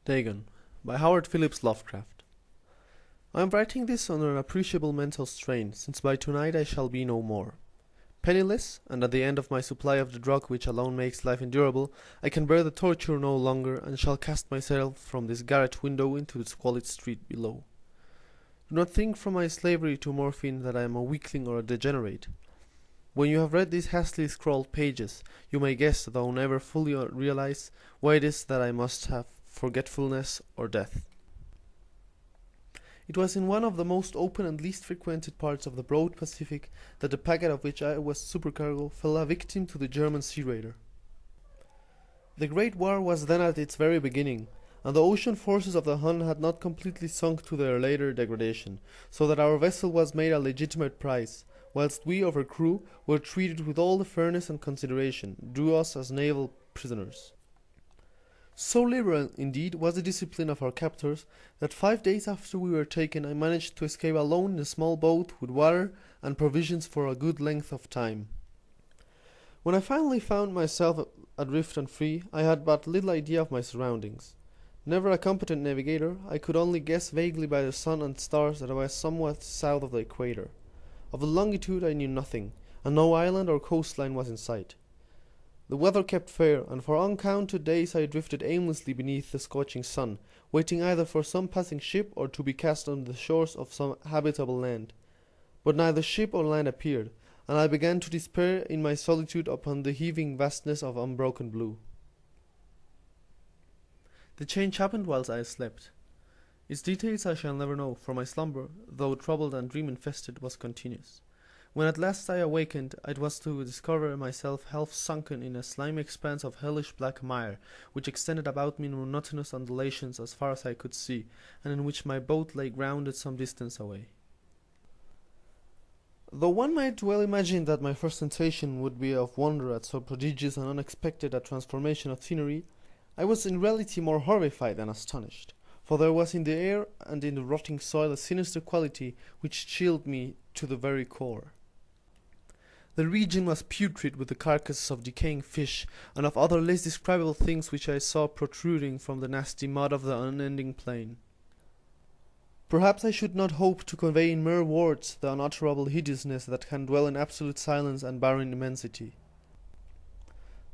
Dagon by Howard Phillips Lovecraft. I am writing this under an appreciable mental strain, since by tonight I shall be no more. Penniless, and at the end of my supply of the drug which alone makes life endurable, I can bear the torture no longer, and shall cast myself from this garret window into the squalid street below. Do not think from my slavery to morphine that I am a weakling or a degenerate. When you have read these hastily scrawled pages, you may guess, though never fully realize, why it is that I must have forgetfulness or death. It was in one of the most open and least frequented parts of the broad Pacific that the packet of which I was supercargo fell a victim to the German sea raider. The Great War was then at its very beginning, and the ocean forces of the Hun had not completely sunk to their later degradation, so that our vessel was made a legitimate prize, whilst we of her crew were treated with all the fairness and consideration due us as naval prisoners. So liberal, indeed, was the discipline of our captors, that 5 days after we were taken I managed to escape alone in a small boat with water and provisions for a good length of time. When I finally found myself adrift and free, I had but little idea of my surroundings. Never a competent navigator, I could only guess vaguely by the sun and stars that I was somewhat south of the equator. Of the longitude I knew nothing, and no island or coastline was in sight. The weather kept fair, and for uncounted days I drifted aimlessly beneath the scorching sun, waiting either for some passing ship or to be cast on the shores of some habitable land. But neither ship or land appeared, and I began to despair in my solitude upon the heaving vastness of unbroken blue. The change happened whilst I slept. Its details I shall never know, for my slumber, though troubled and dream-infested, was continuous. When at last I awakened, it was to discover myself half sunken in a slimy expanse of hellish black mire, which extended about me in monotonous undulations as far as I could see, and in which my boat lay grounded some distance away. Though one might well imagine that my first sensation would be of wonder at so prodigious and unexpected a transformation of scenery, I was in reality more horrified than astonished, for there was in the air and in the rotting soil a sinister quality which chilled me to the very core. The region was putrid with the carcasses of decaying fish and of other less describable things which I saw protruding from the nasty mud of the unending plain. Perhaps I should not hope to convey in mere words the unutterable hideousness that can dwell in absolute silence and barren immensity.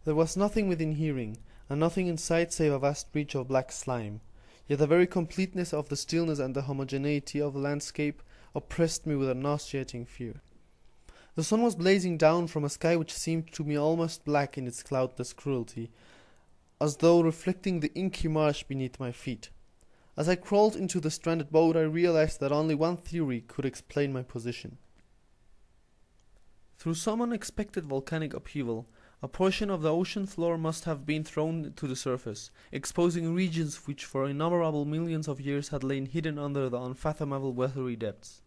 There was nothing within hearing, and nothing in sight save a vast reach of black slime, yet the very completeness of the stillness and the homogeneity of the landscape oppressed me with a nauseating fear. The sun was blazing down from a sky which seemed to me almost black in its cloudless cruelty, as though reflecting the inky marsh beneath my feet. As I crawled into the stranded boat, I realized that only one theory could explain my position. Through some unexpected volcanic upheaval, a portion of the ocean floor must have been thrown to the surface, exposing regions which for innumerable millions of years had lain hidden under the unfathomable watery depths.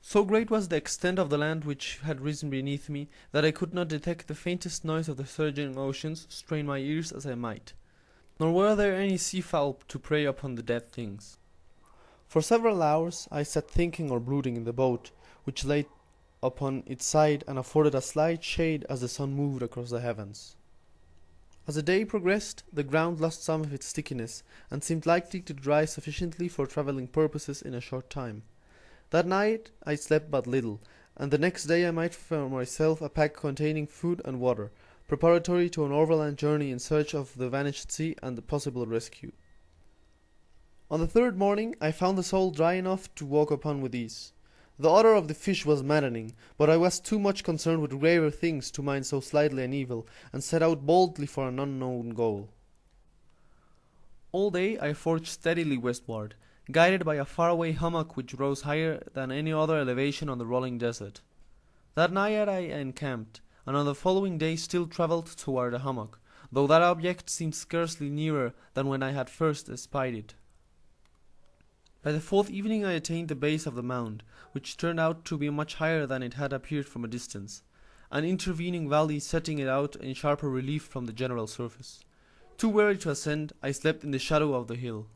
So great was the extent of the land which had risen beneath me that I could not detect the faintest noise of the surging oceans, strain my ears as I might. Nor were there any sea-fowl to prey upon the dead things. For several hours I sat thinking or brooding in the boat, which lay upon its side and afforded a slight shade as the sun moved across the heavens. As the day progressed, the ground lost some of its stickiness, and seemed likely to dry sufficiently for travelling purposes in a short time. That night I slept but little, and the next day I made for myself a pack containing food and water, preparatory to an overland journey in search of the vanished sea and the possible rescue. On the third morning I found the soil dry enough to walk upon with ease. The odour of the fish was maddening, but I was too much concerned with graver things to mind so slightly an evil, and set out boldly for an unknown goal. All day I forged steadily westward, guided by a faraway hummock which rose higher than any other elevation on the rolling desert. That night I encamped, and on the following day still travelled toward the hummock, though that object seemed scarcely nearer than when I had first espied it. By the fourth evening I attained the base of the mound, which turned out to be much higher than it had appeared from a distance, an intervening valley setting it out in sharper relief from the general surface. Too weary to ascend, I slept in the shadow of the hill.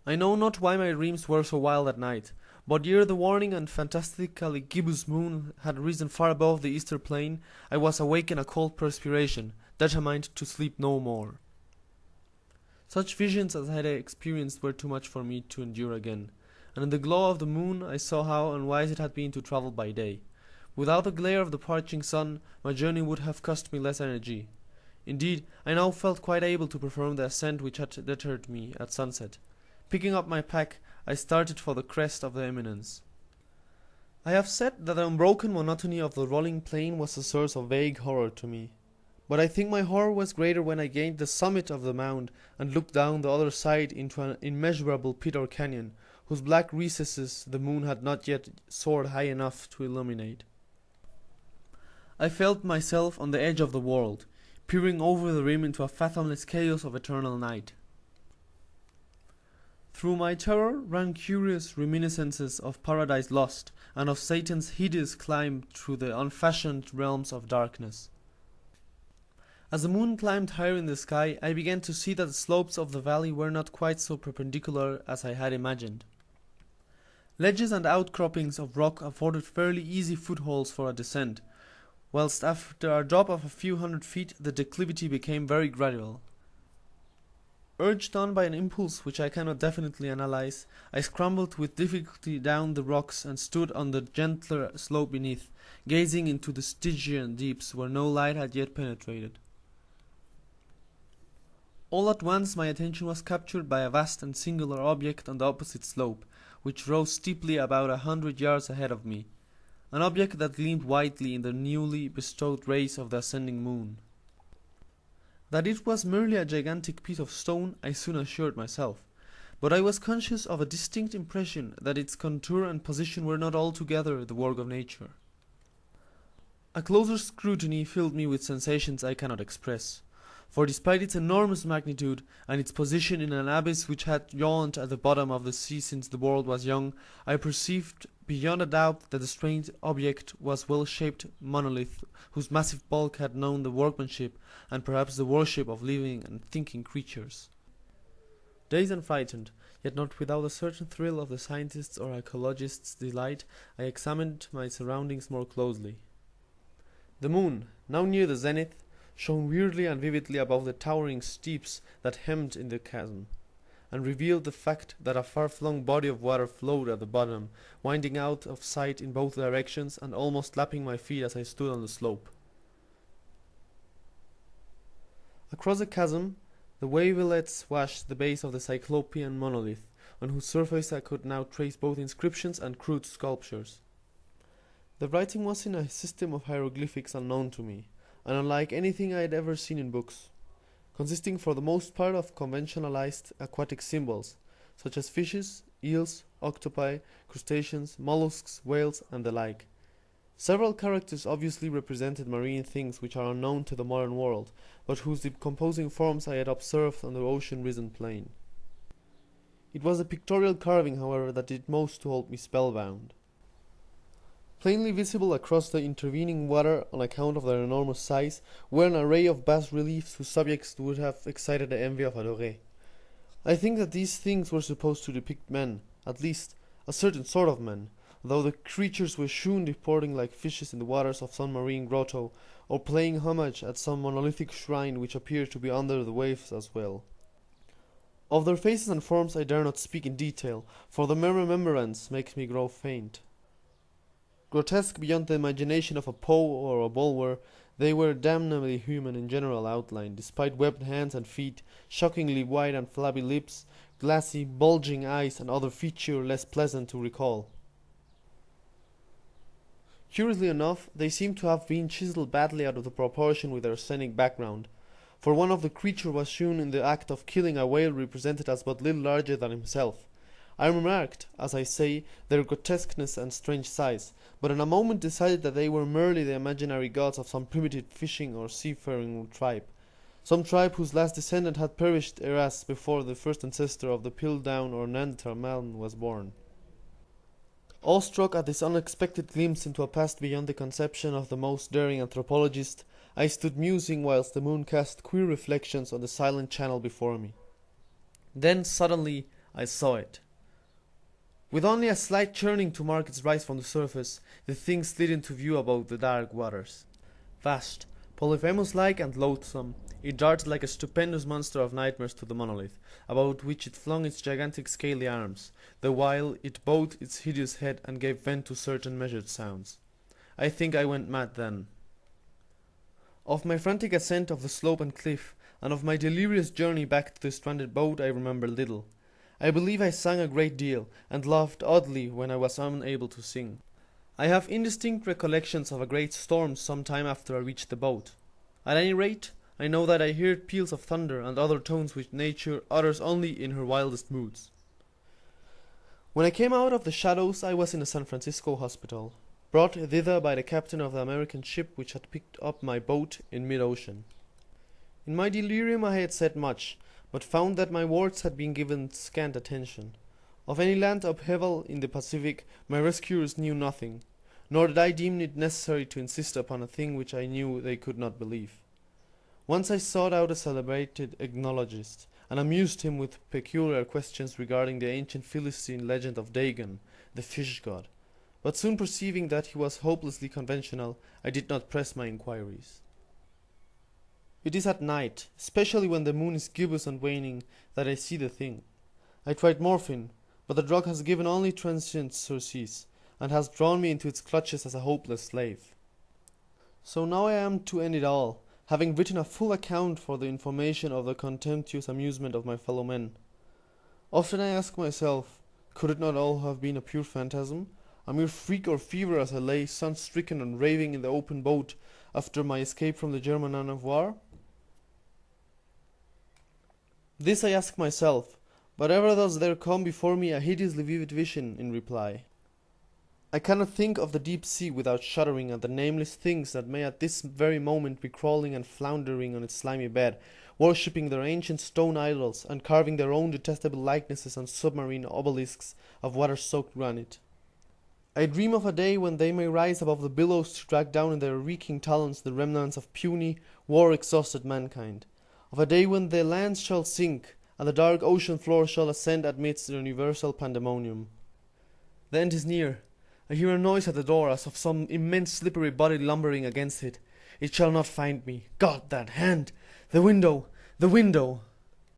I know not why my dreams were so wild at night, but ere the warning and fantastically gibbous moon had risen far above the eastern plain, I was awake in a cold perspiration, determined to sleep no more. Such visions as I had experienced were too much for me to endure again, and in the glow of the moon I saw how unwise it had been to travel by day. Without the glare of the parching sun, my journey would have cost me less energy. Indeed, I now felt quite able to perform the ascent which had deterred me at sunset. Picking up my pack, I started for the crest of the eminence. I have said that the unbroken monotony of the rolling plain was a source of vague horror to me. But I think my horror was greater when I gained the summit of the mound and looked down the other side into an immeasurable pit or canyon, whose black recesses the moon had not yet soared high enough to illuminate. I felt myself on the edge of the world, peering over the rim into a fathomless chaos of eternal night. Through my terror ran curious reminiscences of Paradise Lost and of Satan's hideous climb through the unfashioned realms of darkness. As the moon climbed higher in the sky, I began to see that the slopes of the valley were not quite so perpendicular as I had imagined. Ledges and outcroppings of rock afforded fairly easy footholds for a descent, whilst after a drop of a few hundred feet the declivity became very gradual. Urged on by an impulse which I cannot definitely analyze, I scrambled with difficulty down the rocks and stood on the gentler slope beneath, gazing into the Stygian deeps where no light had yet penetrated. All at once my attention was captured by a vast and singular object on the opposite slope, which rose steeply about 100 yards ahead of me, an object that gleamed whitely in the newly bestowed rays of the ascending moon. That it was merely a gigantic piece of stone I soon assured myself, but I was conscious of a distinct impression that its contour and position were not altogether the work of nature. A closer scrutiny filled me with sensations I cannot express, for despite its enormous magnitude and its position in an abyss which had yawned at the bottom of the sea since the world was young, I perceived beyond a doubt that the strange object was well-shaped monolith whose massive bulk had known the workmanship and perhaps the worship of living and thinking creatures. Dazed and frightened, yet not without a certain thrill of the scientist's or archaeologist's delight, I examined my surroundings more closely. The moon, now near the zenith, shone weirdly and vividly above the towering steeps that hemmed in the chasm, and revealed the fact that a far-flung body of water flowed at the bottom, winding out of sight in both directions and almost lapping my feet as I stood on the slope. Across the chasm, the wavelets washed the base of the cyclopean monolith, on whose surface I could now trace both inscriptions and crude sculptures. The writing was in a system of hieroglyphics unknown to me, and unlike anything I had ever seen in books, consisting for the most part of conventionalized aquatic symbols, such as fishes, eels, octopi, crustaceans, mollusks, whales, and the like. Several characters obviously represented marine things which are unknown to the modern world, but whose decomposing forms I had observed on the ocean-risen plain. It was the pictorial carving, however, that did most to hold me spellbound. Plainly visible across the intervening water on account of their enormous size were an array of bas-reliefs whose subjects would have excited the envy of Adoré. I think that these things were supposed to depict men, at least a certain sort of men, though the creatures were shewn deporting like fishes in the waters of some marine grotto, or paying homage at some monolithic shrine which appeared to be under the waves as well. Of their faces and forms I dare not speak in detail, for the mere remembrance makes me grow faint. Grotesque beyond the imagination of a Poe or a Bulwer, they were damnably human in general outline, despite webbed hands and feet, shockingly wide and flabby lips, glassy, bulging eyes, and other feature less pleasant to recall. Curiously enough, they seem to have been chiseled badly out of the proportion with their scenic background, for one of the creatures was shown in the act of killing a whale represented as but little larger than himself. I remarked, as I say, their grotesqueness and strange size, but in a moment decided that they were merely the imaginary gods of some primitive fishing or seafaring tribe, some tribe whose last descendant had perished eras before the first ancestor of the Piltdown or Neanderthal man was born. Awestruck at this unexpected glimpse into a past beyond the conception of the most daring anthropologist, I stood musing whilst the moon cast queer reflections on the silent channel before me. Then suddenly I saw it. With only a slight churning to mark its rise from the surface, the thing slid into view above the dark waters. Vast, Polyphemus-like and loathsome, it darted like a stupendous monster of nightmares to the monolith, about which it flung its gigantic scaly arms, the while it bowed its hideous head and gave vent to certain measured sounds. I think I went mad then. Of my frantic ascent of the slope and cliff, and of my delirious journey back to the stranded boat I remember little. I believe I sang a great deal, and laughed oddly when I was unable to sing. I have indistinct recollections of a great storm some time after I reached the boat. At any rate, I know that I heard peals of thunder and other tones which nature utters only in her wildest moods. When I came out of the shadows I was in a San Francisco hospital, brought thither by the captain of the American ship which had picked up my boat in mid-ocean. In my delirium I had said much, but found that my words had been given scant attention. Of any land upheaval in the Pacific my rescuers knew nothing, nor did I deem it necessary to insist upon a thing which I knew they could not believe. Once I sought out a celebrated ethnologist, and amused him with peculiar questions regarding the ancient Philistine legend of Dagon, the fish god, but soon perceiving that he was hopelessly conventional, I did not press my inquiries. It is at night, especially when the moon is gibbous and waning, that I see the thing. I tried morphine, but the drug has given only transient surcease, and has drawn me into its clutches as a hopeless slave. So now I am to end it all, having written a full account for the information of the contemptuous amusement of my fellow men. Often I ask myself, could it not all have been a pure phantasm, a mere freak or fever as I lay sun-stricken and raving in the open boat after my escape from the German man of war? This I ask myself, but ever does there come before me a hideously vivid vision in reply. I cannot think of the deep sea without shuddering at the nameless things that may at this very moment be crawling and floundering on its slimy bed, worshipping their ancient stone idols, and carving their own detestable likenesses on submarine obelisks of water-soaked granite. I dream of a day when they may rise above the billows to drag down in their reeking talons the remnants of puny, war-exhausted mankind. Of a day when the lands shall sink, and the dark ocean floor shall ascend amidst the universal pandemonium. The end is near. I hear a noise at the door as of some immense slippery body lumbering against it. It shall not find me. God, that hand! The window! The window!